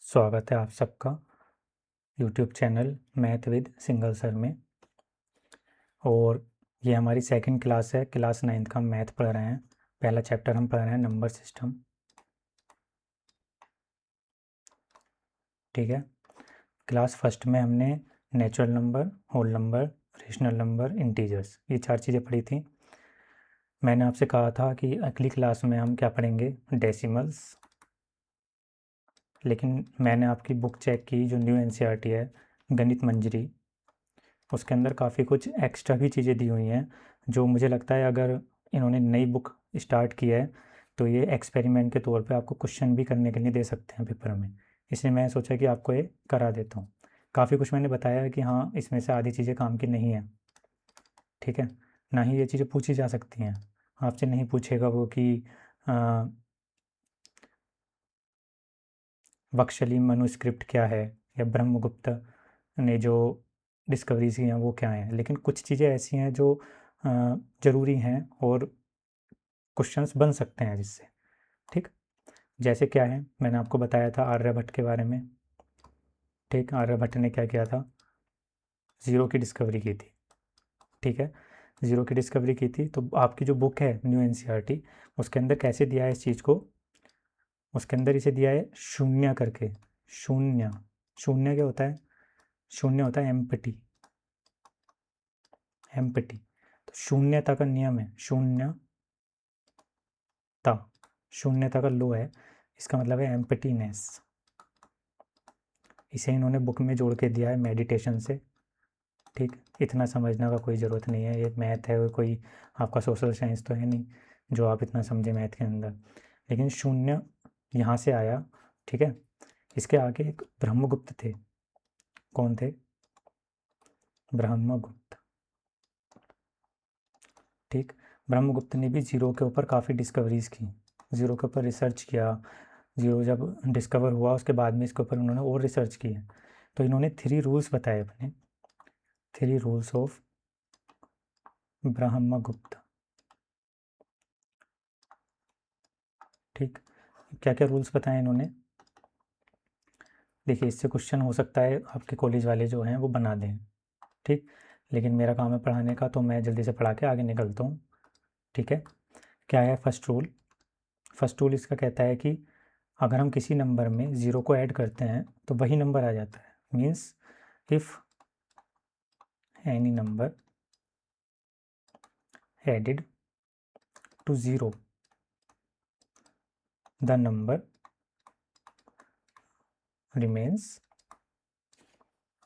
स्वागत है आप सबका YouTube channel math with single sir में। और ये हमारी सेकंड क्लास है। क्लास 9th का हम मैथ पढ़ रहे हैं। पहला चैप्टर हम पढ़ रहे हैं नंबर सिस्टम। ठीक है। क्लास फर्स्ट में हमने natural number, whole number, rational number, integers, ये 4 चीज़ें पढ़ी थी। मैंने आपसे कहा था कि अगली क्लास में हम क्या पढ़ेंगे, डेसिमल्स। लेकिन मैंने आपकी बुक चेक की जो न्यू एनसीईआरटी है, गणित मंजरी, उसके अंदर काफ़ी कुछ एक्स्ट्रा भी चीज़ें दी हुई हैं जो मुझे लगता है अगर इन्होंने नई बुक स्टार्ट की है तो ये एक्सपेरिमेंट के तौर पे आपको क्वेश्चन भी करने के लिए दे सकते हैं पेपर में। इसलिए मैं सोचा कि आपको ये करा देता हूँ। काफ़ी कुछ मैंने बताया है कि हाँ, इसमें से आधी चीज़ें काम की नहीं हैं। ठीक है। ना ही ये चीज़ें पूछी जा सकती हैं। आपसे नहीं पूछेगा वो कि वक्शली मनुस्क्रिप्ट क्या है या ब्रह्मगुप्त ने जो डिस्कवरीज की हैं वो क्या हैं। लेकिन कुछ चीज़ें ऐसी हैं जो ज़रूरी हैं और क्वेश्चंस बन सकते हैं जिससे। ठीक। जैसे क्या है, मैंने आपको बताया था आर्यभट्ट के बारे में। ठीक। आर्यभट्ट ने क्या किया था, ज़ीरो की डिस्कवरी की थी। ठीक है। ज़ीरो की डिस्कवरी की थी। तो आपकी जो बुक है न्यू एनसीईआरटी, उसके अंदर कैसे दिया है इस चीज़ को, उसके अंदर इसे दिया है शून्य करके। शून्य, शून्य क्या होता है, शून्य होता है एम्प्टी। एम्प्टी तो शून्यता का नियम है, शून्यता। शून्यता का लो है, इसका मतलब है एम्प्टीनेस। इसे इन्होंने बुक में जोड़ के दिया है मेडिटेशन से। ठीक। इतना समझने का कोई ज़रूरत नहीं है, ये मैथ है, कोई आपका सोशल साइंस तो है नहीं जो आप इतना समझे मैथ के अंदर। लेकिन शून्य यहाँ से आया। ठीक है। इसके आगे एक ब्रह्मगुप्त थे। कौन थे, ब्रह्मगुप्त। ठीक। ब्रह्मगुप्त ने भी ज़ीरो के ऊपर काफ़ी डिस्कवरीज़ की, ज़ीरो के ऊपर रिसर्च किया। ज़ीरो जब डिस्कवर हुआ उसके बाद में इसके ऊपर उन्होंने और रिसर्च की है। तो इन्होंने 3 रूल्स बताए अपने, 3 रूल्स ऑफ ब्रह्मगुप्त। ठीक। क्या क्या रूल्स बताए इन्होंने, देखिए इससे क्वेश्चन हो सकता है आपके कॉलेज वाले जो हैं वो बना दें। ठीक। लेकिन मेरा काम है पढ़ाने का, तो मैं जल्दी से पढ़ा के आगे निकलता हूँ। ठीक है। क्या है फर्स्ट रूल, फर्स्ट रूल इसका कहता है कि अगर हम किसी नंबर में ज़ीरो को ऐड करते हैं तो वही नंबर आ जाता है। Means if any number added to zero the number remains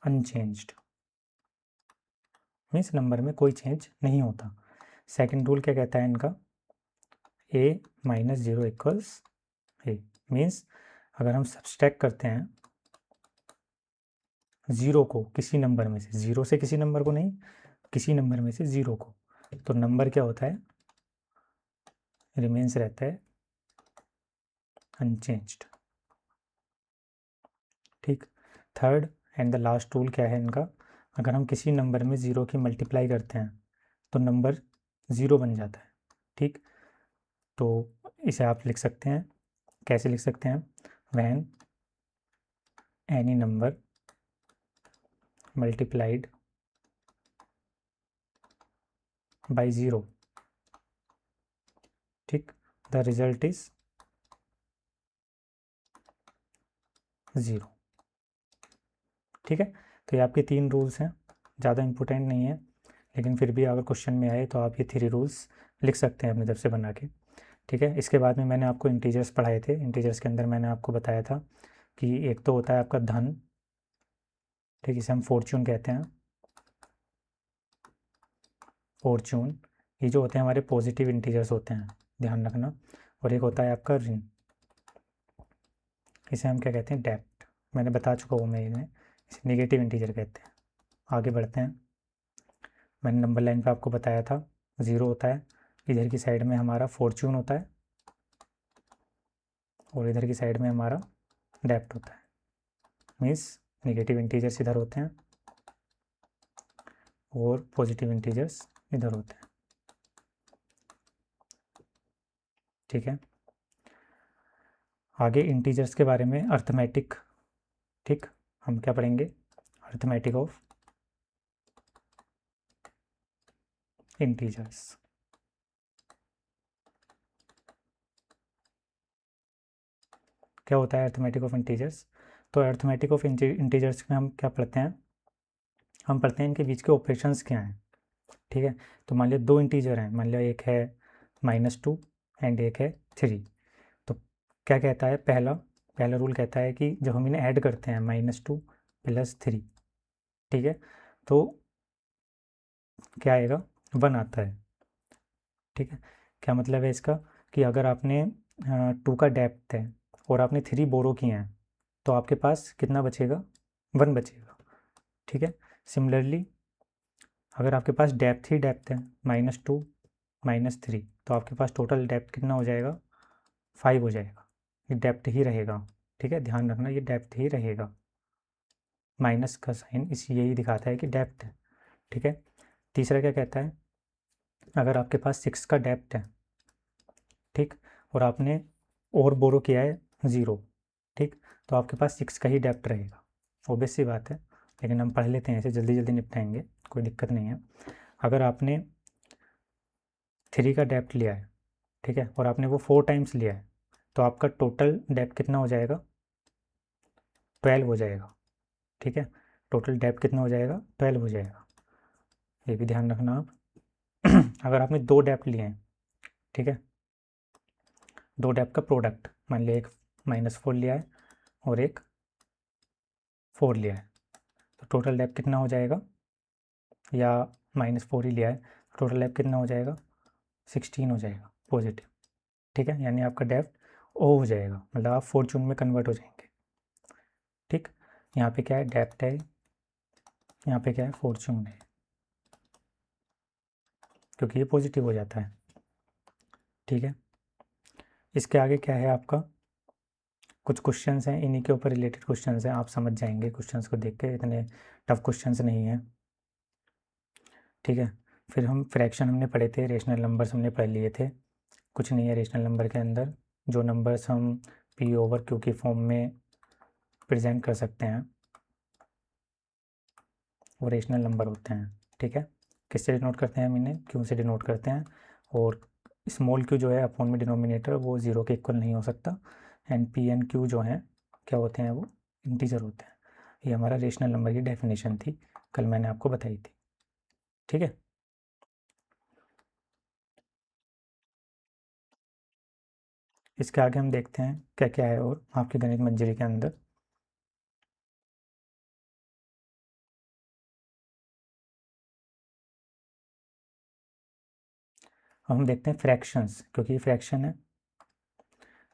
unchanged. Means number में कोई चेंज नहीं होता। सेकंड रूल क्या कहता है इनका, ए minus zero equals a. Means अगर हम सब्सट्रैक्ट करते हैं ज़ीरो को किसी नंबर में से, ज़ीरो से किसी नंबर को नहीं, किसी नंबर में से ज़ीरो को, तो नंबर क्या होता है, रिमेन्स रहता है अनचेंज्ड। ठीक। Third and the last rule क्या है इनका, अगर हम किसी नंबर में ज़ीरो की मल्टीप्लाई करते हैं तो नंबर ज़ीरो बन जाता है। ठीक। तो इसे आप लिख सकते हैं, कैसे लिख सकते हैं, when any number multiplied by zero, ठीक, द रिजल्ट इज ज़ीरो। ठीक है। तो ये आपके 3 रूल्स हैं, ज़्यादा इंपॉर्टेंट नहीं है, लेकिन फिर भी अगर क्वेश्चन में आए तो आप ये 3 रूल्स लिख सकते हैं अपनी तरफ से बना के। ठीक है। इसके बाद में मैंने आपको इंटीजर्स पढ़ाए थे। इंटीजर्स के अंदर मैंने आपको बताया था कि एक तो होता है आपका धन। ठीक, इसे हम फॉर्चून कहते हैं, फॉर्चून। ये जो होते हैं हमारे पॉजिटिव इंटीजर्स होते हैं, ध्यान रखना। और एक होता है आपका ऋण, इसे हम क्या कहते हैं, डेप्ट। मैंने बता चुका हूँ मैं इन्हें, इसे नेगेटिव इंटीजर कहते हैं। आगे बढ़ते हैं। मैंने नंबर लाइन पे आपको बताया था ज़ीरो होता है, इधर की साइड में हमारा फॉर्चून होता है और इधर की साइड में हमारा डेप्ट होता है। मीन्स नेगेटिव इंटीजर्स इधर होते हैं और पॉजिटिव इंटीजर्स इधर होते हैं। ठीक है। आगे इंटीजर्स के बारे में अर्थमेटिक ठीक, हम क्या पढ़ेंगे, अरिथमेटिक ऑफ इंटीजर्स। क्या होता है अरिथमेटिक ऑफ इंटीजर्स? तो अरिथमेटिक ऑफ इंटीजर्स में हम क्या पढ़ते हैं, हम पढ़ते हैं इनके बीच के ऑपरेशंस क्या हैं। ठीक है, तो मान लिया दो इंटीजर हैं, मान लिया एक है -2 एंड एक है 3। तो क्या कहता है, पहला पहला रूल कहता है कि जब हम इन्हें ऐड करते हैं -2 + 3, ठीक है, तो क्या आएगा, 1 आता है। ठीक है, क्या मतलब है इसका, कि अगर आपने 2 का डेप्थ है और आपने 3 बोरो किए हैं तो आपके पास कितना बचेगा, 1 बचेगा। ठीक है, सिमिलरली अगर आपके पास डेप्थ ही डेप्थ है -2 -3, तो आपके पास टोटल डेप्थ कितना हो जाएगा, 5 हो जाएगा। ये डेप्थ ही रहेगा। ठीक है, ध्यान रखना ये डेप्थ ही रहेगा, माइनस का साइन इसी यही दिखाता है कि डेप्थ है। ठीक है, तीसरा क्या कहता है, अगर आपके पास 6 का डेप्थ है, ठीक, और आपने और बोरो किया है 0, ठीक, तो आपके पास 6 का ही डेप्थ रहेगा। ऑब्वियस सी बात है, लेकिन हम पढ़ लेते हैं, ऐसे जल्दी जल्दी निपटाएंगे, कोई दिक्कत नहीं है। अगर आपने 3 का डेप्थ लिया है, ठीक है, और आपने वो 4 टाइम्स लिया है, तो आपका टोटल डेप्थ कितना हो जाएगा, 12 हो जाएगा। ठीक है, टोटल डेप्थ कितना हो जाएगा, 12 हो जाएगा। ये भी ध्यान रखना आप। अगर आपने 2 डेप्थ लिए हैं, ठीक है, 2 डेप्थ का प्रोडक्ट, मान लिया एक -4 लिया है और एक 4 लिया है, तो टोटल डेप्थ कितना हो जाएगा, या -4 ही लिया है, टोटल डेप्थ कितना हो जाएगा, 16 हो जाएगा पॉजिटिव। ठीक है, यानी आपका डेप्थ ओ हो जाएगा, मतलब आप फॉर्चून में कन्वर्ट हो जाएंगे। ठीक, यहाँ पे क्या है, डेप्थ है, यहाँ पे क्या है, फॉर्चून है, क्योंकि ये पॉजिटिव हो जाता है। ठीक है, इसके आगे क्या है आपका, कुछ क्वेश्चंस हैं, इन्हीं के ऊपर रिलेटेड क्वेश्चंस हैं, आप समझ जाएंगे क्वेश्चंस को देख के, इतने टफ क्वेश्चंस नहीं हैं। ठीक है, फिर हम फ्रैक्शन हमने पढ़े थे, रेशनल नंबर्स हमने पढ़ लिए थे। कुछ नहीं है रेशनल नंबर के अंदर, जो नंबर्स हम P/Q की फॉर्म में प्रेजेंट कर सकते हैं वो रेशनल नंबर होते हैं। ठीक है, किससे डिनोट करते हैं हम इन्हें, Q से डिनोट करते हैं, और स्मॉल q जो है अपॉन में डिनोमिनेटर वो 0 के इक्वल नहीं हो सकता, एंड P एंड Q जो हैं क्या होते हैं, वो इंटीजर होते हैं। ये हमारा रेशनल नंबर की डेफिनेशन थी, कल मैंने आपको बताई थी। ठीक है, इसके आगे हम देखते हैं क्या क्या है और आपके गणित मंजरी के अंदर। अब हम देखते हैं फ्रैक्शंस, क्योंकि ये फ्रैक्शन है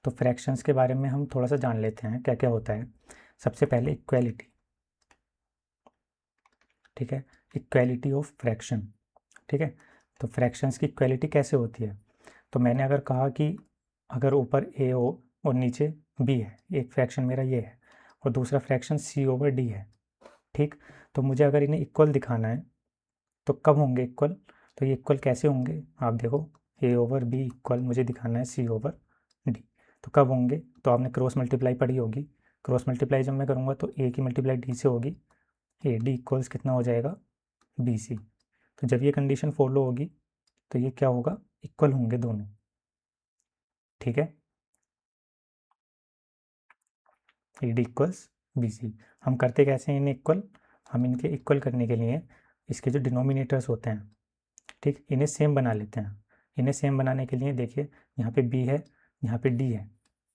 तो फ्रैक्शंस के बारे में हम थोड़ा सा जान लेते हैं क्या क्या होता है। सबसे पहले इक्वालिटी, ठीक है, इक्वालिटी ऑफ फ्रैक्शन। ठीक है, तो फ्रैक्शंस की इक्वालिटी कैसे होती है, तो मैंने अगर कहा कि अगर ऊपर ए हो और नीचे बी है, एक फ्रैक्शन मेरा ये है और दूसरा फ्रैक्शन C/D है, ठीक, तो मुझे अगर इन्हें इक्वल दिखाना है तो कब होंगे इक्वल, तो ये इक्वल कैसे होंगे, आप देखो A/B इक्वल मुझे दिखाना है C/D, तो कब होंगे, तो आपने क्रॉस मल्टीप्लाई पढ़ी होगी, क्रॉस मल्टीप्लाई जब मैं करूँगा तो A की मल्टीप्लाई D से होगी, AD इक्वल्स कितना हो जाएगा, BC। तो जब ये कंडीशन फॉलो होगी तो ये क्या होगा, इक्वल होंगे दोनों। ठीक है, AD इक्वल्स BC। हम करते कैसे हैं इन्हें इक्वल, हम इनके इक्वल करने के लिए इसके जो डिनोमिनेटर्स होते हैं, ठीक, इन्हें सेम बना लेते हैं। इन्हें सेम बनाने के लिए देखिए, यहाँ पे B है, यहाँ पे D है,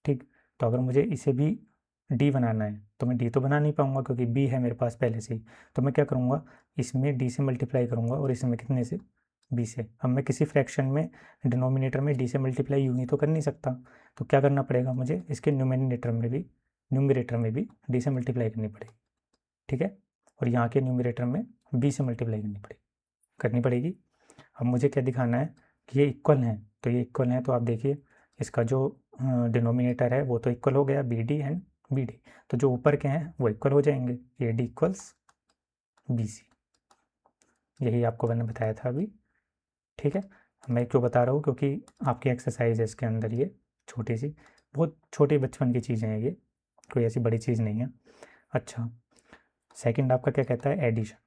ठीक, तो अगर मुझे इसे भी D बनाना है तो मैं D तो बना नहीं पाऊँगा क्योंकि B है मेरे पास पहले से ही, तो मैं क्या करूँगा, इसमें D से मल्टीप्लाई करूँगा और इसमें कितने से, B से। अब मैं किसी फ्रैक्शन में डिनोमिनेटर में D से मल्टीप्लाई यूँ ही तो कर नहीं सकता, तो क्या करना पड़ेगा मुझे, इसके न्यूमरेटर में भी D से मल्टीप्लाई करनी पड़ेगी। ठीक है, और यहाँ के न्यूमरेटर में B से मल्टीप्लाई करनी पड़ेगी। अब मुझे क्या दिखाना है कि ये इक्वल हैं, तो ये इक्वल हैं, तो आप देखिए इसका जो डिनोमिनेटर है वो तो इक्वल हो गया, BD एंड BD, तो जो ऊपर के हैं वो इक्वल हो जाएंगे, AD इक्वल्स BC। यही आपको मैंने बताया था अभी। ठीक है, मैं क्यों बता रहा हूँ, क्योंकि आपकी एक्सरसाइज है इसके अंदर, ये छोटी सी, बहुत छोटे बचपन की चीज़ें हैं ये, कोई ऐसी बड़ी चीज़ नहीं है। अच्छा, सेकंड आपका क्या कहता है, addition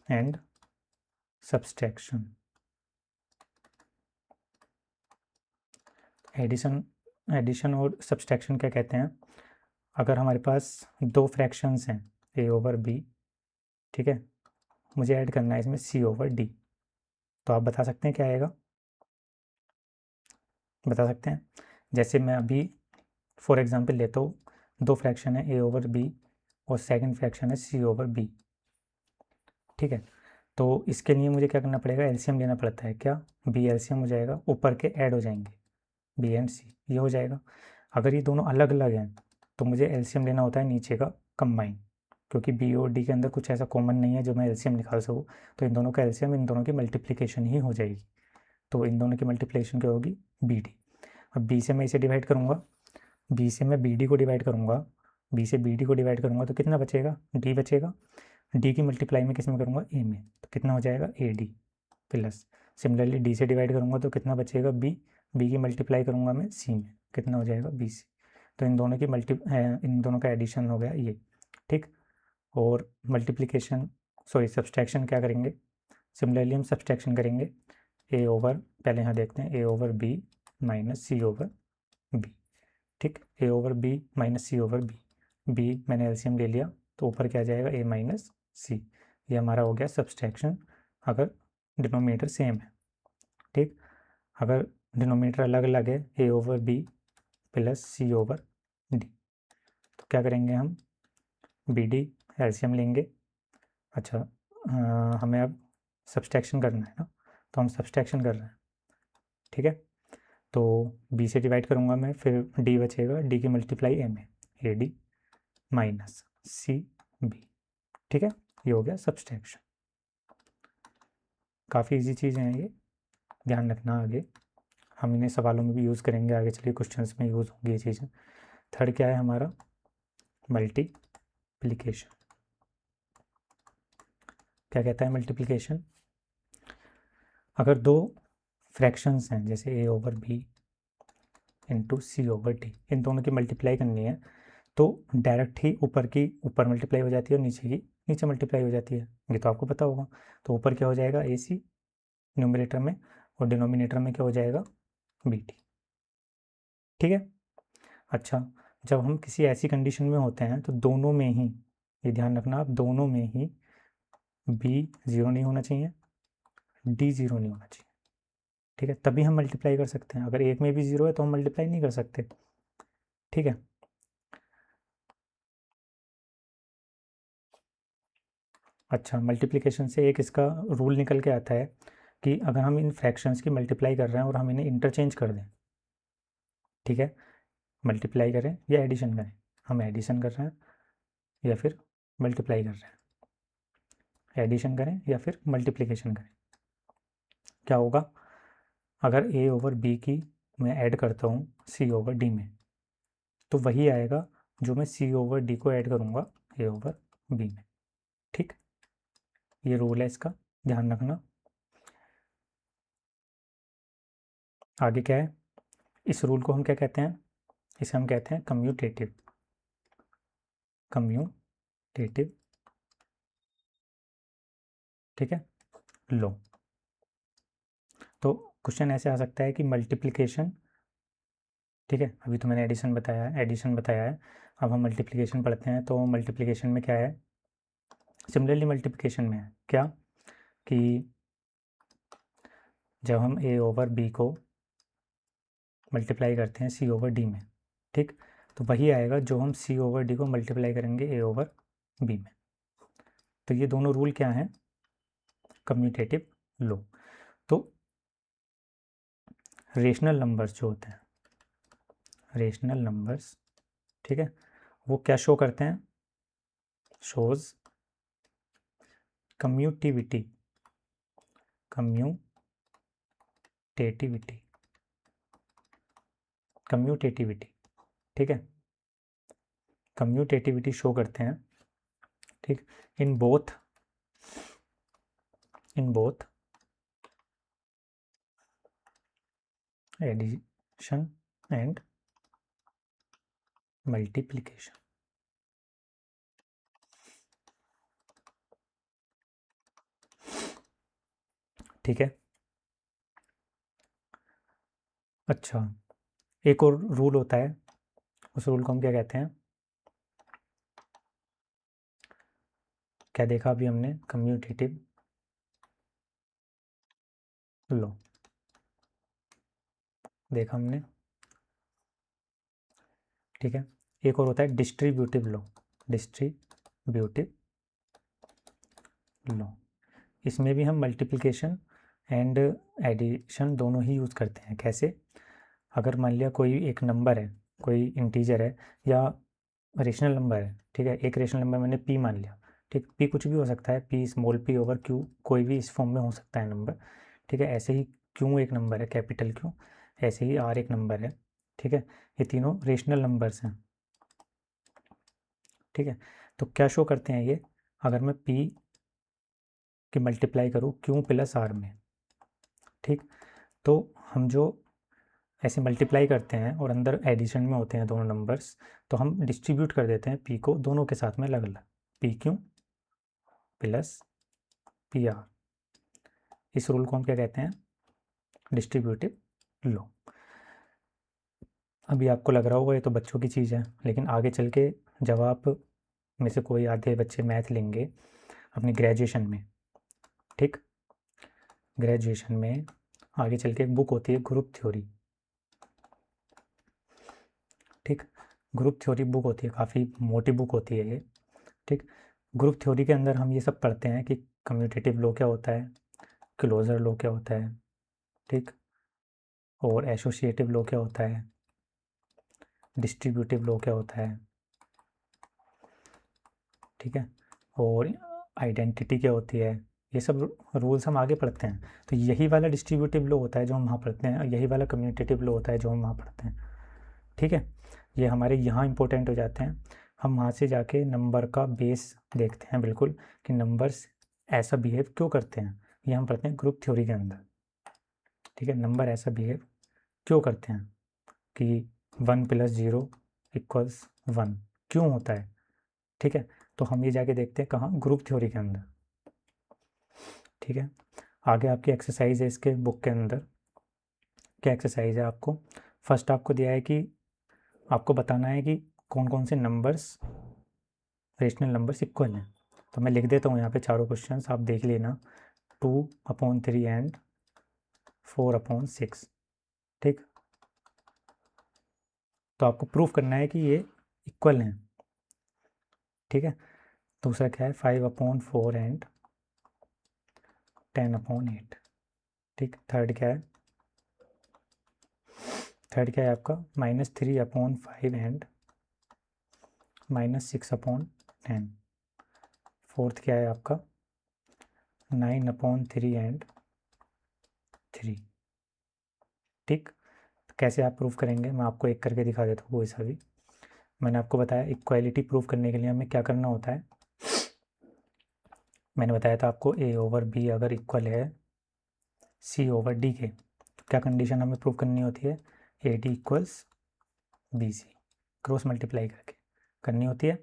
and subtraction. Addition addition और सब्सट्रैक्शन क्या कहते हैं, अगर हमारे पास दो फ्रैक्शंस हैं ए ओवर बी, ठीक है, मुझे ऐड करना है इसमें सी ओवर डी, तो आप बता सकते हैं क्या आएगा, बता सकते हैं। जैसे मैं अभी फॉर एग्जांपल लेता हूँ, दो फ्रैक्शन है ए ओवर बी और सेकंड फ्रैक्शन है सी ओवर बी, ठीक है। तो इसके लिए मुझे क्या करना पड़ेगा, एलसीएम लेना पड़ता है, क्या, बी एलसीएम हो जाएगा, ऊपर के ऐड हो जाएंगे बी एंड सी, ये हो जाएगा। अगर ये दोनों अलग अलग हैं तो मुझे एलसीएम लेना होता है नीचे का कंबाइन, क्योंकि बी और डी के अंदर कुछ ऐसा कॉमन नहीं है जो मैं एलसीएम निकाल सकूँ, तो इन दोनों का एलसीएम इन दोनों की मल्टीप्लिकेशन ही हो जाएगी, तो इन दोनों की मल्टीप्लिकेशन क्या होगी, बी डी। अब बी से मैं इसे डिवाइड करूँगा, बी से मैं बी डी को डिवाइड करूँगा, बी से बी डी को डिवाइड करूँगा तो कितना बचेगा, डी बचेगा, डी की मल्टीप्लाई में किस में करूँगा, ए में, तो कितना हो जाएगा A D plus, similarly D से डिवाइड करूँगा तो कितना बचेगा बी, बी की मल्टीप्लाई करूँगा मैं सी में, कितना हो जाएगा बी सी, तो इन दोनों की इन दोनों का एडिशन हो गया ये, ठीक। और मल्टीप्लिकेशन सॉरी सब्सट्रैक्शन क्या करेंगे, सिमिलरली हम सब्सट्रैक्शन करेंगे ए ओवर, पहले यहाँ देखते हैं ए ओवर बी माइनस सी ओवर बी, ठीक, ए ओवर बी माइनस सी ओवर बी, बी मैंने एलसीएम ले लिया तो ऊपर क्या आ जाएगा ए माइनस सी, ये हमारा हो गया सब्सट्रैक्शन अगर डिनोमिनेटर सेम है, ठीक। अगर डिनोमिनेटर अलग अलग है ए ओवर बी प्लस सी ओवर डी, तो क्या करेंगे हम, बी डी एलसीएम लेंगे, अच्छा हमें अब सब्सट्रैक्शन करना है ना, तो हम सब्सट्रैक्शन कर रहे हैं, ठीक है। तो बी से डिवाइड करूँगा मैं, फिर डी बचेगा, डी की मल्टीप्लाई ए में, A D minus C B, ठीक है, ये हो गया सब्सट्रैक्शन। काफ़ी इजी चीज़ें हैं ये, ध्यान रखना, आगे हम इन्हें सवालों में भी यूज़ करेंगे, आगे चलिए क्वेश्चंस में यूज़ होंगी ये चीज़ें। थर्ड क्या है हमारा, मल्टीप्लिकेशन। क्या कहता है मल्टीप्लिकेशन, अगर दो फ्रैक्शंस हैं जैसे ए ओवर बी इंटू सी ओवर डी, इन दोनों की मल्टीप्लाई करनी है तो डायरेक्ट ही ऊपर की ऊपर मल्टीप्लाई हो जाती है और नीचे की नीचे मल्टीप्लाई हो जाती है, ये तो आपको पता होगा। तो ऊपर क्या हो जाएगा ए सी न्यूमरेटर में, और डिनोमिनेटर में क्या हो जाएगा बी टी, ठीक है। अच्छा, जब हम किसी ऐसी कंडीशन में होते हैं तो दोनों में ही, ये ध्यान रखना आप, दोनों में ही बी ज़ीरो नहीं होना चाहिए, डी ज़ीरो नहीं होना चाहिए, ठीक है, तभी हम मल्टीप्लाई कर सकते हैं। अगर एक में भी ज़ीरो है तो हम मल्टीप्लाई नहीं कर सकते, ठीक है। अच्छा, मल्टीप्लिकेशन से एक इसका रूल निकल के आता है कि अगर हम इन फ्रैक्शंस की मल्टीप्लाई कर रहे हैं और हम इन्हें इंटरचेंज कर दें, ठीक है, मल्टीप्लाई करें या एडिशन करें, हम एडिशन कर रहे हैं या फिर मल्टीप्लाई कर रहे हैं, एडिशन करें या फिर मल्टीप्लिकेशन करें, क्या होगा, अगर ए ओवर बी की मैं ऐड करता हूँ सी ओवर डी में, तो वही आएगा जो मैं सी ओवर डी को ऐड करूँगा ए ओवर बी में, ठीक। ये रूल है इसका, ध्यान रखना। आगे क्या है, इस रूल को हम क्या कहते हैं, इसे हम कहते हैं कम्यूटेटिव, कम्यूटेटिव, ठीक है, लो। तो क्वेश्चन ऐसे आ सकता है कि मल्टीप्लिकेशन, ठीक है, अभी तो मैंने एडिशन बताया है, एडिशन बताया है, अब हम मल्टीप्लिकेशन पढ़ते हैं। तो मल्टीप्लिकेशन में क्या है, सिमिलरली मल्टीप्लिकेशन में है क्या, कि जब हम ए ओवर बी को मल्टीप्लाई करते हैं सी ओवर डी में, ठीक, तो वही आएगा जो हम सी ओवर डी को मल्टीप्लाई करेंगे ए ओवर बी में। तो ये दोनों रूल क्या हैं, कम्यूटेटिव लो। तो रेशनल नंबर्स जो होते हैं, रेशनल नंबर्स, ठीक है, वो क्या शो करते हैं, शोज कम्यूटिविटी, कम्यूटेटिविटी, कम्यूटेटिविटी, ठीक है, कम्यूटेटिविटी शो करते हैं, ठीक, in both addition and multiplication, ठीक है। अच्छा, एक और रूल होता है, उस रूल को हम क्या कहते हैं, क्या देखा अभी हमने, कम्यूटेटिव लॉ देखा हमने, ठीक है। एक और होता है डिस्ट्रीब्यूटिव लॉ, डिस्ट्रीब्यूटिव लॉ। इसमें भी हम मल्टीप्लिकेशन एंड एडिशन दोनों ही यूज़ करते हैं। कैसे, अगर मान लिया कोई एक नंबर है, कोई इंटीजर है या रेशनल नंबर है, ठीक है, एक रेशनल नंबर मैंने पी मान लिया, ठीक, पी कुछ भी हो सकता है, P small P over Q, कोई भी इस फॉर्म में हो सकता है नंबर, ठीक है। ऐसे ही क्यू एक नंबर है, कैपिटल क्यू, ऐसे ही आर एक नंबर है, ठीक है। ये तीनों रेशनल नंबर्स हैं, ठीक है। तो क्या शो करते हैं ये, अगर मैं पी की मल्टीप्लाई करूँ क्यू प्लस आर में, ठीक, तो हम जो ऐसे मल्टीप्लाई करते हैं और अंदर एडिशन में होते हैं दोनों नंबर्स, तो हम डिस्ट्रीब्यूट कर देते हैं पी को दोनों के साथ में अलग अलग, P Q plus P R. इस रूल को हम क्या कहते हैं, डिस्ट्रीब्यूटिव लॉ। अभी आपको लग रहा होगा ये तो बच्चों की चीज़ है, लेकिन आगे चल के जब आप में से कोई आधे बच्चे मैथ लेंगे अपनी ग्रेजुएशन में, ठीक, ग्रेजुएशन में आगे चल के एक बुक होती है ग्रुप थ्योरी, ठीक, ग्रुप थ्योरी बुक होती है, काफ़ी मोटी बुक होती है ये, ठीक। ग्रुप थ्योरी के अंदर हम ये सब पढ़ते हैं कि कम्यूटेटिव लॉ क्या होता है, क्लोजर लॉ क्या होता है, ठीक, और एसोसिएटिव लॉ क्या होता है, डिस्ट्रीब्यूटिव लॉ क्या होता है, ठीक है, और आइडेंटिटी क्या होती है, ये सब रूल्स हम आगे पढ़ते हैं। तो यही वाला डिस्ट्रीब्यूटिव लॉ होता है जो हम वहाँ पढ़ते हैं, और यही वाला कम्यूटेटिव लॉ होता है जो हम वहाँ पढ़ते हैं, ठीक है। ये हमारे यहाँ इंपॉर्टेंट हो जाते हैं। हम वहाँ से जाके नंबर का बेस देखते हैं बिल्कुल, कि नंबर्स ऐसा बिहेव क्यों करते हैं, ये हम पढ़ते हैं ग्रुप थ्योरी के अंदर, ठीक है। नंबर ऐसा बिहेव क्यों करते हैं कि 1 + 0 = 1 क्यों होता है, ठीक है। तो हम ये जाके देखते हैं कहाँ, ग्रुप थ्योरी के अंदर, ठीक है। आगे आपकी एक्सरसाइज है इसके बुक के अंदर, क्या एक्सरसाइज है आपको, फर्स्ट आपको दिया है कि आपको बताना है कि कौन कौन से नंबर्स, रेशनल नंबर्स इक्वल हैं। तो मैं लिख देता हूँ यहाँ पे चारों क्वेश्चंस, आप देख लेना, 2/3 एंड 4/6, ठीक। तो आपको प्रूफ करना है कि ये इक्वल हैं, ठीक है। दूसरा क्या है, 5/4 एंड 10/8, ठीक। थर्ड क्या है, थर्ड क्या है आपका, -3/5 एंड -6/10। फोर्थ क्या है आपका, 9/3 एंड 3, ठीक। कैसे आप प्रूफ करेंगे, मैं आपको एक करके दिखा देता हूँ कोई सा भी। मैंने आपको बताया इक्वालिटी प्रूफ करने के लिए हमें क्या करना होता है, मैंने बताया था आपको A/B अगर इक्वल है C/D के, तो क्या कंडीशन हमें प्रूफ करनी होती है, AD = BC, क्रॉस मल्टीप्लाई करके करनी होती है।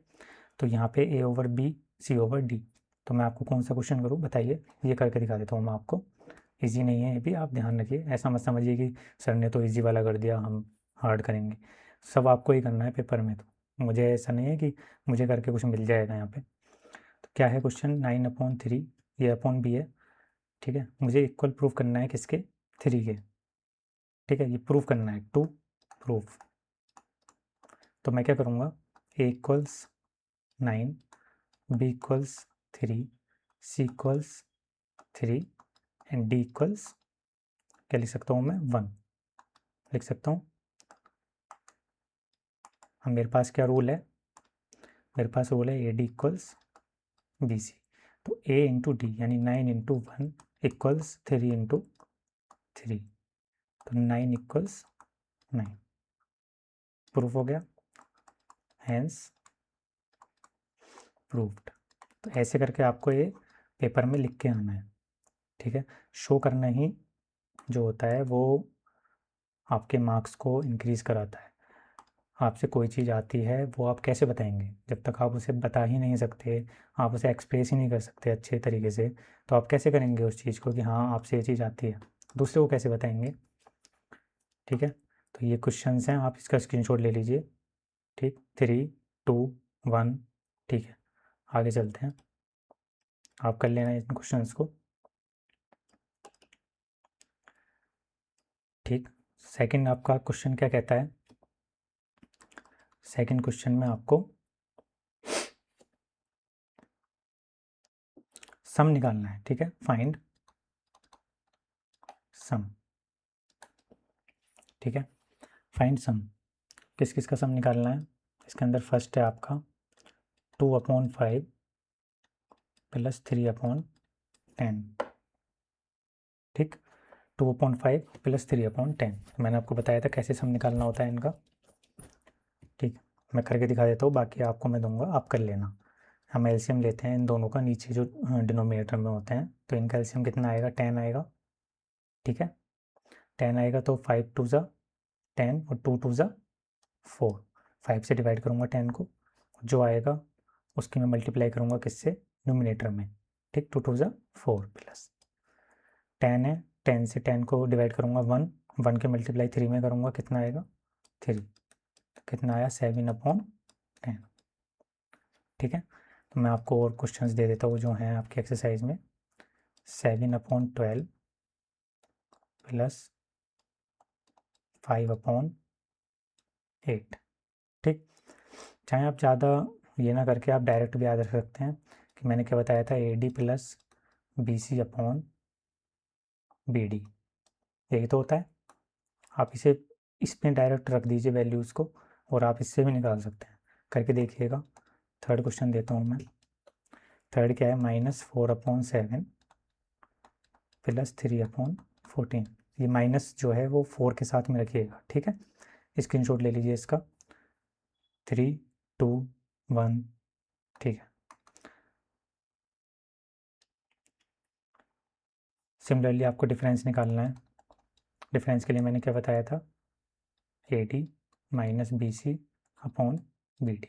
तो यहाँ पे A/B C/D, तो मैं आपको कौन सा क्वेश्चन करूँ बताइए, ये करके दिखा देता हूँ मैं आपको। इजी नहीं है ये भी, आप ध्यान रखिए, ऐसा मत समझिए कि सर ने तो इजी वाला कर दिया हम हार्ड करेंगे, सब आपको ही करना है पेपर में। तो मुझे ऐसा नहीं है कि मुझे करके कुछ मिल जाएगा यहाँ पे। तो क्या है क्वेश्चन, 9/3, ये अपॉन बी है, ठीक है। मुझे इक्वल प्रूफ करना है किसके, 3 के, ठीक है। ये प्रूफ करना है, टू प्रूफ। तो मैं क्या करूँगा, A = 9, B = 3, C = 3 and D = क्या लिख सकता हूँ मैं, 1 लिख सकता हूँ। अब मेरे पास क्या रूल है, मेरे पास रूल है AD = BC। तो A × D यानी 9 × 1 = 3 × 3, तो 9 = 9, प्रूफ हो गया, हैंस प्रूव्ड। तो ऐसे करके आपको ये पेपर में लिख के आना है, ठीक है। शो करना ही जो होता है वो आपके मार्क्स को इंक्रीज़ कराता है। आपसे कोई चीज़ आती है वो आप कैसे बताएंगे? जब तक आप उसे बता ही नहीं सकते, आप उसे एक्सप्रेस ही नहीं कर सकते अच्छे तरीके से, तो आप कैसे करेंगे उस चीज़ को कि हाँ आपसे ये चीज़ आती है? दूसरे को कैसे बताएंगे? ठीक है, तो ये क्वेश्चंस हैं, आप इसका स्क्रीनशॉट ले लीजिए। ठीक, 3, 2, 1। ठीक है, आगे चलते हैं, आप कर लेना इन क्वेश्चंस को। ठीक, सेकंड आपका क्वेश्चन क्या कहता है? सेकंड क्वेश्चन में आपको सम निकालना है। ठीक है, फाइंड सम। ठीक है, फाइंड सम, किस किस का सम निकालना है? इसके अंदर फर्स्ट है आपका 2/5 प्लस 3/10। ठीक, 2/5 प्लस 3/10, मैंने आपको बताया था कैसे सम निकालना होता है इनका। ठीक, मैं करके दिखा देता हूँ, बाकी आपको मैं दूंगा, आप कर लेना। हम एलसीएम लेते हैं इन दोनों का, नीचे जो डिनोमिनेटर में होते हैं, तो इनका एलसीएम कितना आएगा? 10 आएगा। ठीक है, 10 आएगा तो 5 2 ज़ा 10 और 2 2 ज़ा 4। 5 से डिवाइड करूँगा 10 को, जो आएगा उसकी मैं मल्टीप्लाई करूँगा किससे? न्यूमिनेटर में। ठीक, 2 2 ज़ा 4 प्लस 10 है, 10 से 10 को डिवाइड करूँगा 1, 1 के मल्टीप्लाई 3 में करूँगा, कितना आएगा? 3। कितना आया? 7/10। ठीक है, तो मैं आपको और क्वेश्चंस दे देता हूँ जो हैं आपकी एक्सरसाइज में। 7/12 प्लस 5/8। ठीक, चाहे आप ज़्यादा ये ना करके आप डायरेक्ट भी याद रख सकते हैं कि मैंने क्या बताया था, AD प्लस BC/BD, यही तो होता है। आप इसे इसमें डायरेक्ट रख दीजिए वैल्यूज़ को, और आप इससे भी निकाल सकते हैं, करके देखिएगा। थर्ड क्वेश्चन देता हूँ मैं। थर्ड क्या है? -4/7 प्लस 3/14। ये माइनस जो है वो 4 के साथ में रखिएगा। ठीक है, स्क्रीनशॉट ले लीजिए इसका। 3 2 1। ठीक है, सिमिलरली आपको डिफरेंस निकालना है। डिफरेंस के लिए मैंने क्या बताया था? AD minus BC/BD।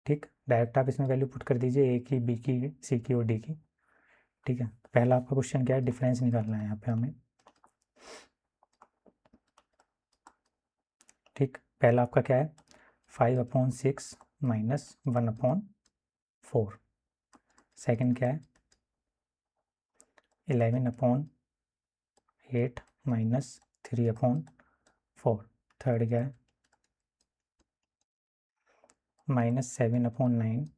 ठीक, डायरेक्ट आप इसमें वैल्यू पुट कर दीजिए, A की, B की, C की और D की। ठीक है, पहला आपका क्वेश्चन क्या है? डिफरेंस निकालना है यहाँ पे हमें। ठीक, पहला आपका क्या है? 5/6 माइनस 1/4। सेकेंड क्या है? 11/8 माइनस 3/4। थर्ड क्या है? -7/9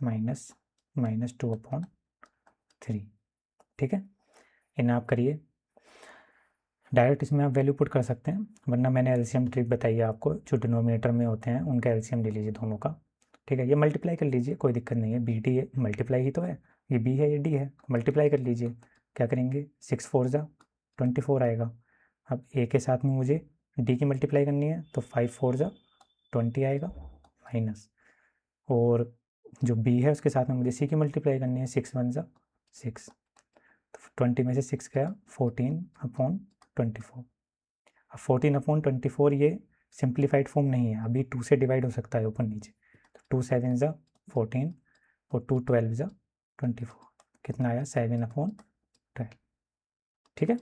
माइनस -2/3। ठीक है, इन्हें आप करिए। डायरेक्ट इसमें आप वैल्यू पुट कर सकते हैं, वरना मैंने एलसीएम ट्रिक बताई है आपको, जो डिनोमिनेटर में होते हैं उनका एलसीएम ले लीजिए दोनों का। ठीक है, ये मल्टीप्लाई कर लीजिए, कोई दिक्कत नहीं है। BD है, मल्टीप्लाई ही तो है, ये B है, ये D है, मल्टीप्लाई कर लीजिए। क्या करेंगे? 6 4 ज़ा 24 आएगा। अब A के साथ में मुझे D की मल्टीप्लाई करनी है, तो 5 4 ज़ा 20 आएगा, माइनस, और जो B है उसके साथ में मुझे C की मल्टीप्लाई करनी है, 6 1 ज़ा 6। तो 20 में से 6 गया, 14/24। अब 14/24 ये सिंप्लीफाइड फॉर्म नहीं है, अभी 2 से डिवाइड हो सकता है ऊपर नीचे, तो 2 7 ज़ा 14 और 2 12 ज़ा 24। कितना आया? 7/12। ठीक है,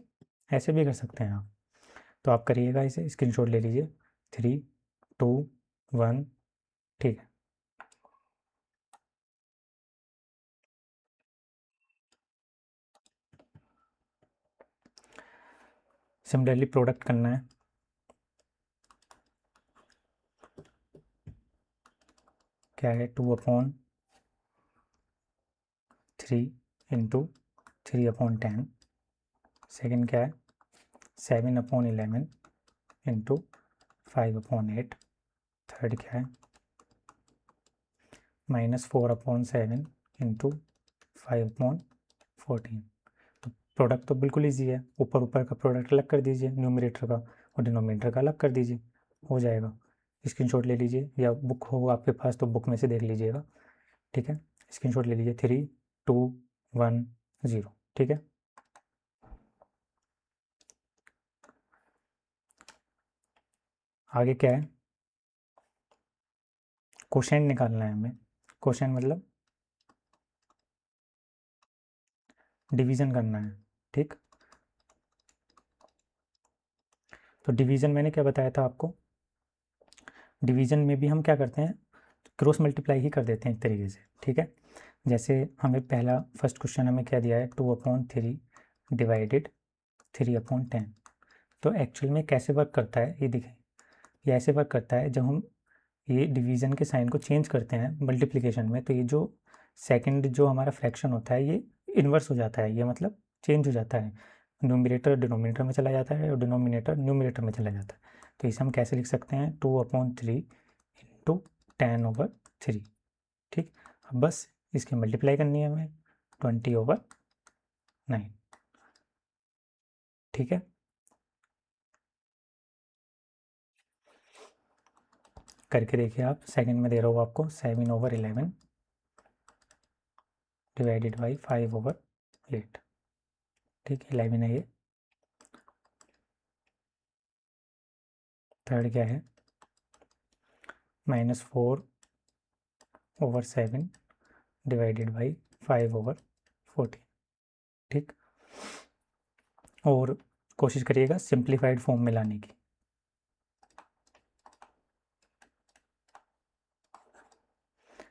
ऐसे भी कर सकते हैं आप, तो आप करिएगा इसे, स्क्रीनशॉट ले लीजिए। 3 2 1। ठीक है, सिमिलरली प्रोडक्ट करना है। क्या है? 2/3 इंटू 3/10। सेकेंड क्या है? 7/11 इंटू 5/8। थर्ड क्या है? -4/7 इंटू 5/14। तो प्रोडक्ट तो बिल्कुल ईजी है, ऊपर ऊपर का प्रोडक्ट अलग कर दीजिए, न्यूमरेटर का, और डिनोमिनेटर का अलग कर दीजिए, हो जाएगा। स्क्रीनशॉट ले लीजिए, या बुक हो आपके पास तो बुक में से देख लीजिएगा। ठीक है, स्क्रीनशॉट ले लीजिए। 3 2 1 0। ठीक है, आगे क्या है? कोशेंट निकालना है हमें। कोशेंट मतलब डिवीज़न करना है, ठीक। तो डिवीज़न मैंने क्या बताया था आपको, डिवीज़न में भी हम क्या करते हैं, क्रॉस मल्टीप्लाई ही कर देते हैं एक तरीके से, ठीक है। जैसे हमें पहला फर्स्ट क्वेश्चन हमें क्या दिया है, 2/3 डिवाइडेड 3/10। तो एक्चुअल में कैसे वर्क करता है ये देखें, ये ऐसे वर्क करता है, जब हम ये डिवीज़न के साइन को चेंज करते हैं मल्टीप्लिकेशन में, तो ये जो सेकंड जो हमारा फ्रैक्शन होता है ये इन्वर्स हो जाता है, ये मतलब चेंज हो जाता है, न्यूमरेटर डिनोमिनेटर में चला जाता है और डिनोमिनेटर न्यूमरेटर में चला जाता है। तो इसे हम कैसे लिख सकते हैं, 2/3 इंटू 10/3, ठीक। अब बस इसकी मल्टीप्लाई करनी है हमें, 20/9, ठीक है। करके देखिए आप, सेकंड में दे रहा हूँ आपको 7/11 डिवाइडेड बाई 5/8, ठीक, 11 है ये। थर्ड क्या है, -4/7 डिवाइडेड बाई 5/14, ठीक। और कोशिश करिएगा सिंप्लीफाइड फॉर्म में लाने की।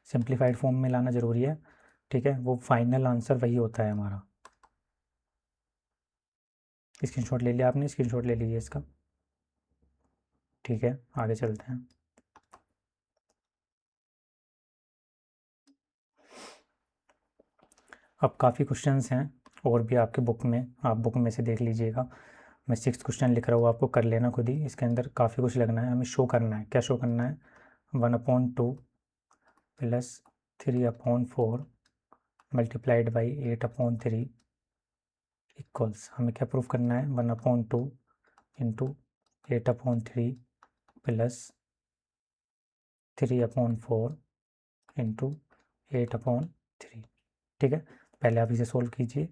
सिंप्लीफाइड फॉर्म में लाना ज़रूरी है, ठीक है, वो फाइनल आंसर वही होता है हमारा। स्क्रीनशॉट ले लिया आपने, स्क्रीनशॉट ले लीजिए इसका, ठीक है। आगे चलते हैं। अब काफ़ी क्वेश्चंस हैं और भी आपके बुक में, आप बुक में से देख लीजिएगा। मैं 6th क्वेश्चन लिख रहा हूँ, आपको कर लेना खुद ही। इसके अंदर काफ़ी कुछ लगना है, हमें शो करना है। क्या शो करना है, 1/2 प्लस 3/4 मल्टीप्लाइड बाई 8/3 इक्वल्स, हमें क्या प्रूफ करना है, 1/2 इंटू 8/3 प्लस 3/4 इंटू 8/3, ठीक है। पहले आप इसे सोल्व कीजिए,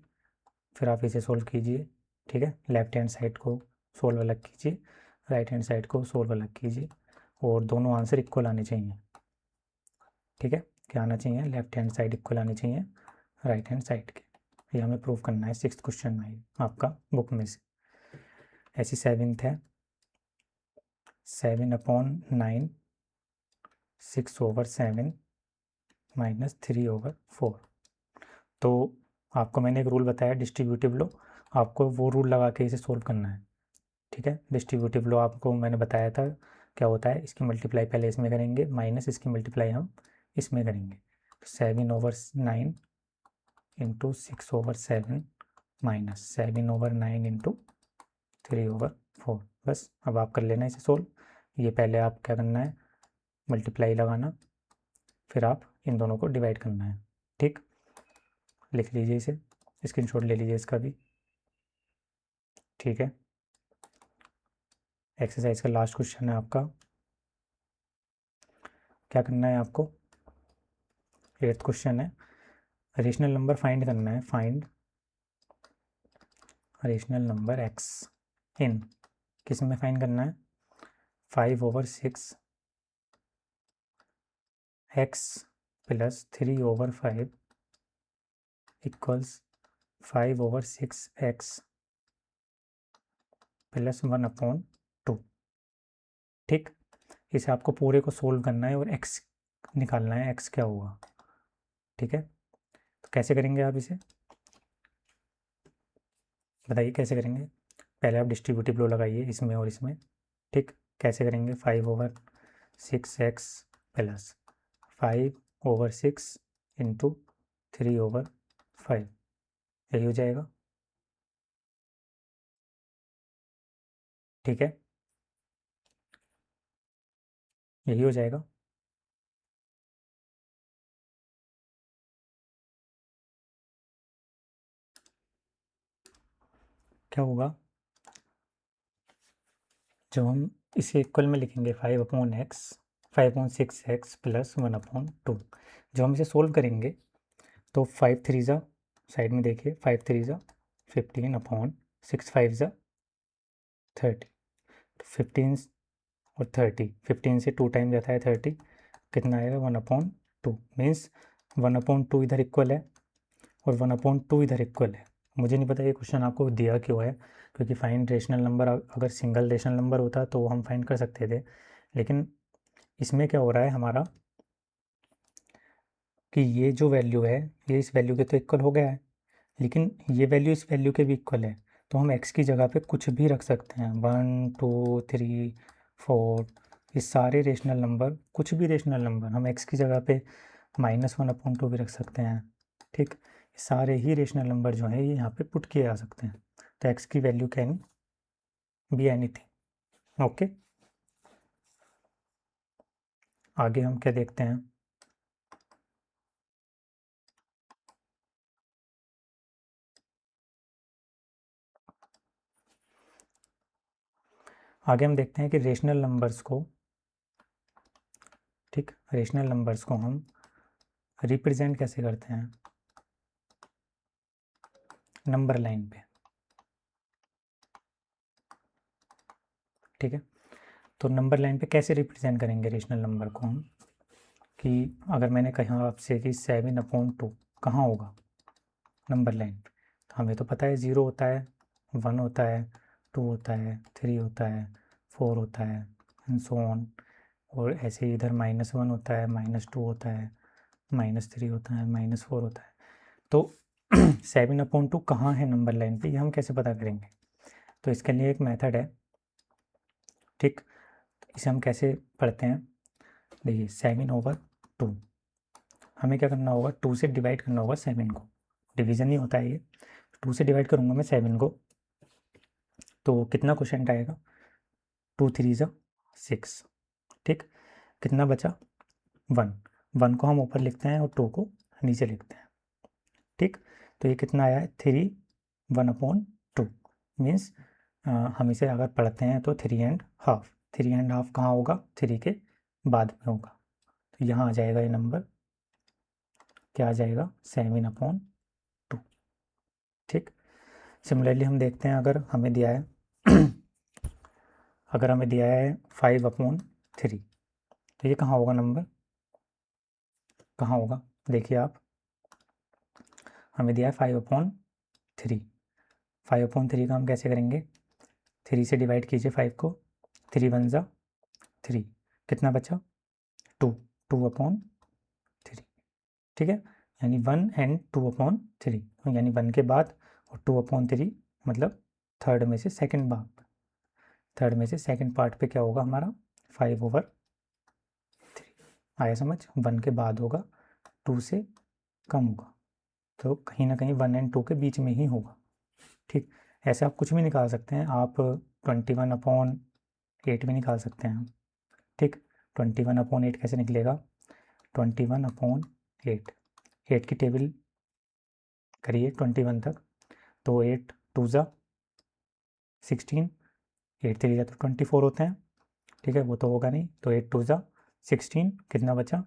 फिर आप इसे सोल्व कीजिए, ठीक है। लेफ्ट हैंड साइड को सोल्व अलग कीजिए, राइट हैंड साइड को सोल्व अलग कीजिए, और दोनों आंसर इक्वल आने चाहिए, ठीक है। क्या आना चाहिए, लेफ्ट हैंड साइड इक्वल आनी चाहिए राइट हैंड साइड के। ये हमें प्रूव करना है 6th क्वेश्चन में आपका बुक में से। ऐसी 7th है, 7/9 6/7 -3/4। तो आपको मैंने एक रूल बताया डिस्ट्रीब्यूटिव लो, आपको वो रूल लगा के इसे सोल्व करना है, ठीक है। डिस्ट्रीब्यूटिव लो आपको मैंने बताया था क्या होता है, इसकी मल्टीप्लाई पहले इसमें करेंगे, माइनस इसकी मल्टीप्लाई हम इसमें करेंगे। 7/9 इंटू 6/7 माइनस 7/9 इंटू 3/4। बस अब आप कर लेना इसे सोल्व। ये पहले आप क्या करना है, मल्टीप्लाई लगाना, फिर आप इन दोनों को डिवाइड करना है, ठीक। लिख लीजिए इसे, स्क्रीनशॉट ले लीजिए इसका भी, ठीक है। एक्सरसाइज का लास्ट क्वेश्चन है आपका, क्या करना है आपको, 8th क्वेश्चन है, रेशनल नंबर फाइंड करना है। फाइंड रेशनल नंबर एक्स इन, किस में फाइंड करना है, 5/6 x plus 3/5 equals 5/6 x plus 1/2, ठीक। इसे आपको पूरे को सोल्व करना है और एक्स निकालना है, एक्स क्या हुआ, ठीक है। तो कैसे करेंगे आप इसे, बताइए कैसे करेंगे। पहले आप डिस्ट्रीब्यूटिव लो लगाइए इसमें और इसमें, ठीक। कैसे करेंगे, 5/6 एक्स प्लस 5/6 इंटू 3/5, यही हो जाएगा, ठीक है, यही हो जाएगा। क्या होगा, जब हम इसे इक्वल में लिखेंगे 5/6 प्लस 1/2, जब हम इसे सोल्व करेंगे तो 5 3 ज़ा, साइड में देखिए, 5 3 ज़ा 15/6 5 ज़ा 30, तो 15 और 30, 15 से 2 टाइम जाता है 30, कितना आएगा 1/2 मीन्स 1/2 इधर इक्वल है और 1/2 इधर इक्वल है। मुझे नहीं पता ये क्वेश्चन आपको दिया क्यों है, क्योंकि फाइंड रेशनल नंबर अगर सिंगल रेशनल नंबर होता तो हम फाइंड कर सकते थे, लेकिन इसमें क्या हो रहा है हमारा कि ये जो वैल्यू है ये इस वैल्यू के तो इक्वल हो गया है, लेकिन ये वैल्यू इस वैल्यू के भी इक्वल है, तो हम x की जगह पे कुछ भी रख सकते हैं। 1 2 3 4 ये सारे रेशनल नंबर, कुछ भी रेशनल नंबर हम x की जगह पे -1/2 भी रख सकते हैं। ठीक, सारे ही रेशनल नंबर जो हैं ये यहाँ पे पुट किए जा सकते हैं, तो x की value can be anything. Okay, आगे हम क्या देखते हैं। आगे हम देखते हैं कि रेशनल नंबर्स को, ठीक, रेशनल नंबर्स को हम रिप्रेजेंट कैसे करते हैं नंबर लाइन पे। ठीक है, तो नंबर लाइन पे कैसे रिप्रेजेंट करेंगे रेशनल नंबर को हम, कि अगर मैंने कहा आपसे कि 7/2 कहाँ होगा नंबर लाइन पे, तो हमें तो पता है 0 होता है, 1 होता है, 2 होता है, 3 होता है, 4 होता है एंड सो ऑन, और ऐसे ही इधर -1 होता है, -2 होता है, -3 होता है, -4 होता है। तो 7/2 कहाँ है नंबर लाइन पे, ये हम कैसे पता करेंगे। तो इसके लिए एक मेथड है। ठीक, इसे हम कैसे पढ़ते हैं, देखिए 7/2 हमें क्या करना होगा, 2 से डिवाइड करना होगा 7 को, डिवीज़न नहीं होता है ये, 2 से डिवाइड करूँगा मैं 7 को, तो कितना क्वेश्चन आएगा, 2 3 ज़ा 6। ठीक, कितना बचा 1, 1 को हम ऊपर लिखते हैं और 2 को नीचे लिखते हैं। ठीक, तो ये कितना आया है 3 1/2 मीन्स हम इसे अगर पढ़ते हैं तो 3.5, 3.5 कहाँ होगा, 3 के बाद में होगा, तो यहाँ आ जाएगा ये नंबर, क्या आ जाएगा 7/2। ठीक, सिमिलरली हम देखते हैं अगर हमें दिया है अगर हमें दिया है 5/3, तो ये कहाँ होगा नंबर, कहाँ होगा, देखिए आप, हमें दिया है 5/3, 5/3 का हम कैसे करेंगे, 3 से डिवाइड कीजिए 5 को, 3 1 ज़ा 3, कितना बचा 2, 2/3। ठीक है, यानी 1 एंड 2/3, यानी 1 के बाद और 2/3 मतलब थर्ड में से सेकंड भाग, थर्ड में से सेकंड पार्ट पे क्या होगा हमारा 5/3। आया समझ, 1 के बाद होगा, 2 से कम होगा, तो कहीं ना कहीं 1 एंड 2 के बीच में ही होगा। ठीक, ऐसे आप कुछ भी निकाल सकते हैं, आप 21/8 भी निकाल सकते हैं। ठीक, 21/8 कैसे निकलेगा, 21/8, 8 की टेबल करिए 21 तक, तो 8 2 ज़ा 16, 8 3 ज़ा तो 24 होते हैं। ठीक है, वो तो होगा नहीं, तो 8 2 ज़ा 16, कितना बचा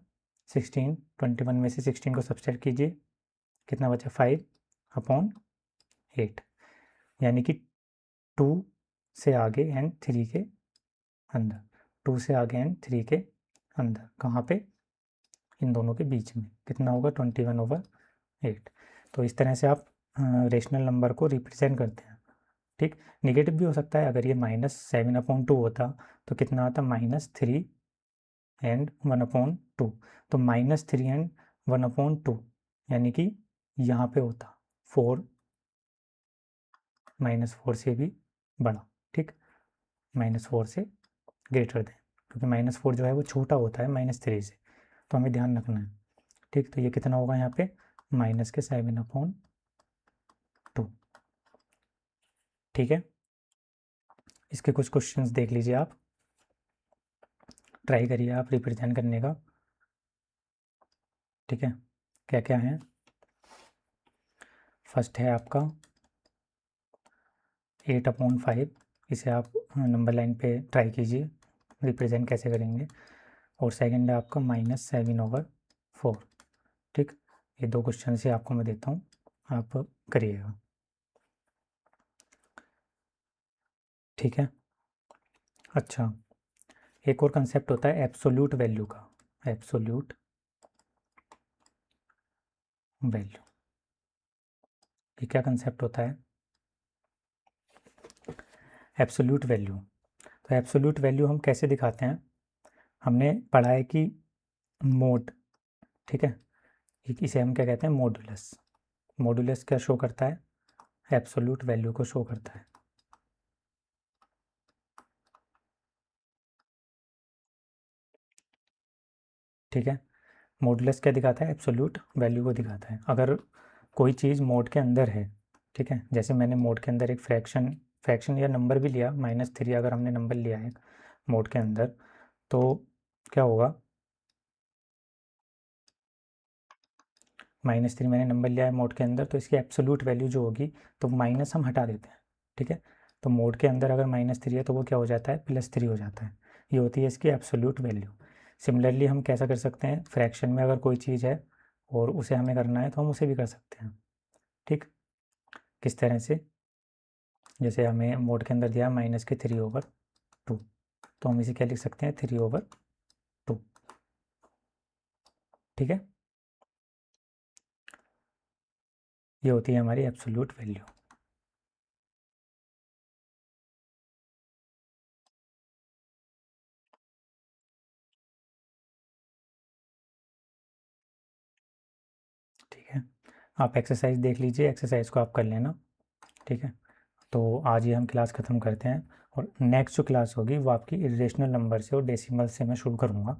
16, 21 में से 16 को सब्सट्रैक्ट कीजिए, कितना बचा 5/8, यानी कि 2 से आगे एंड 3 के अंदर, 2 से आगे एंड 3 के अंदर, कहाँ पे, इन दोनों के बीच में, कितना होगा 21/8। तो इस तरह से आप रेशनल नंबर को रिप्रेजेंट करते हैं। ठीक, निगेटिव भी हो सकता है, अगर ये -7/2 होता तो कितना आता -3 एंड 1/2, तो -3 एंड 1/2 यानी कि यहाँ पे होता 4 -4 से भी बड़ा। ठीक, -4 से ग्रेटर देन, क्योंकि -4 जो है वो छोटा होता है -3 से, तो हमें ध्यान रखना है। ठीक, तो ये कितना होगा यहाँ पे -7/2। ठीक है, इसके कुछ क्वेश्चंस देख लीजिए आप, ट्राई करिए आप रिप्रेजेंट करने का। ठीक है, क्या क्या है, फर्स्ट है आपका 8/5, इसे आप नंबर लाइन पे ट्राई कीजिए रिप्रेजेंट कैसे करेंगे, और सेकंड है आपका -7/4। ठीक, ये दो क्वेश्चन से आपको मैं देता हूँ, आप करिएगा। ठीक है, अच्छा, एक और कंसेप्ट होता है एब्सोल्यूट वैल्यू का। Absolute value. ये क्या कंसेप्ट होता है? Absolute value. तो एब्सोल्यूट वैल्यू हम कैसे दिखाते हैं? हमने पढ़ा है कि मोड, ठीक है, इसे हम क्या कहते हैं? मॉडुलस। मॉडुलस क्या शो करता है? एब्सोल्यूट वैल्यू को शो करता है। ठीक है, मॉडुलस क्या दिखाता है? एब्सोल्यूट वैल्यू को दिखाता है। अगर कोई चीज़ मोड के अंदर है, ठीक है, जैसे मैंने मोड के अंदर एक फ्रैक्शन या नंबर भी लिया, -3 अगर हमने नंबर लिया है मोड के अंदर, तो क्या होगा? -3 मैंने नंबर लिया है मोड के अंदर, तो इसकी एब्सोल्यूट वैल्यू जो होगी, तो माइनस हम हटा देते हैं, ठीक है। तो मोड के अंदर अगर -3 है तो वो क्या हो जाता है? +3 हो जाता है। ये होती है इसकी एब्सोल्यूट वैल्यू। सिमिलरली हम कैसा कर सकते हैं? फ्रैक्शन में अगर कोई चीज़ है और उसे हमें करना है तो हम उसे भी कर सकते हैं। ठीक, किस तरह से? जैसे हमें मोड के अंदर दिया -3/2, तो हम इसे क्या लिख सकते हैं? 3/2। ठीक है, ये होती है हमारी एब्सोल्यूट वैल्यू। ठीक है, आप एक्सरसाइज देख लीजिए, एक्सरसाइज को आप कर लेना। ठीक है, तो आज ये हम क्लास ख़त्म करते हैं, और नेक्स्ट जो क्लास होगी वो आपकी इरेशनल नंबर से और डेसिमल से मैं शुरू करूँगा।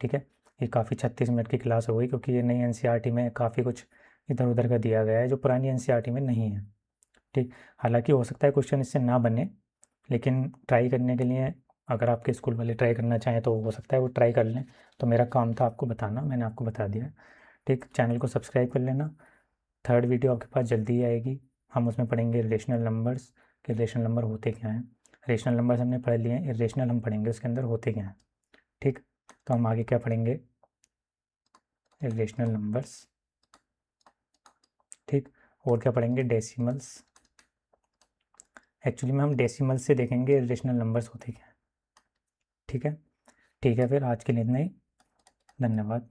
ठीक है, ये काफ़ी 36 मिनट की क्लास होगी, क्योंकि ये नई एनसीईआरटी में काफ़ी कुछ इधर उधर का दिया गया है जो पुरानी एनसीईआरटी में नहीं है। ठीक, हालांकि हो सकता है क्वेश्चन इससे ना बने, लेकिन ट्राई करने के लिए अगर आपके स्कूल वाले ट्राई करना चाहें तो हो सकता है वो ट्राई कर लें। तो मेरा काम था आपको बताना, मैंने आपको बता दिया है। ठीक, चैनल को सब्सक्राइब कर लेना। थर्ड वीडियो आपके पास जल्दी ही आएगी। हम उसमें पढ़ेंगे रिलेशनल नंबर्स, कि रिलेशनल नंबर होते क्या हैं। रेशनल नंबर्स हमने पढ़ लिए हैं, इरेशनल हम पढ़ेंगे उसके अंदर होते क्या हैं। ठीक, तो हम आगे क्या पढ़ेंगे? Irrational numbers. ठीक, और क्या पढ़ेंगे? डेसिमल्स। एक्चुअली में हम डेसिमल से देखेंगे इरेशनल नंबर्स होते क्या हैं। ठीक है, ठीक है, फिर आज के लिए इतना ही। धन्यवाद।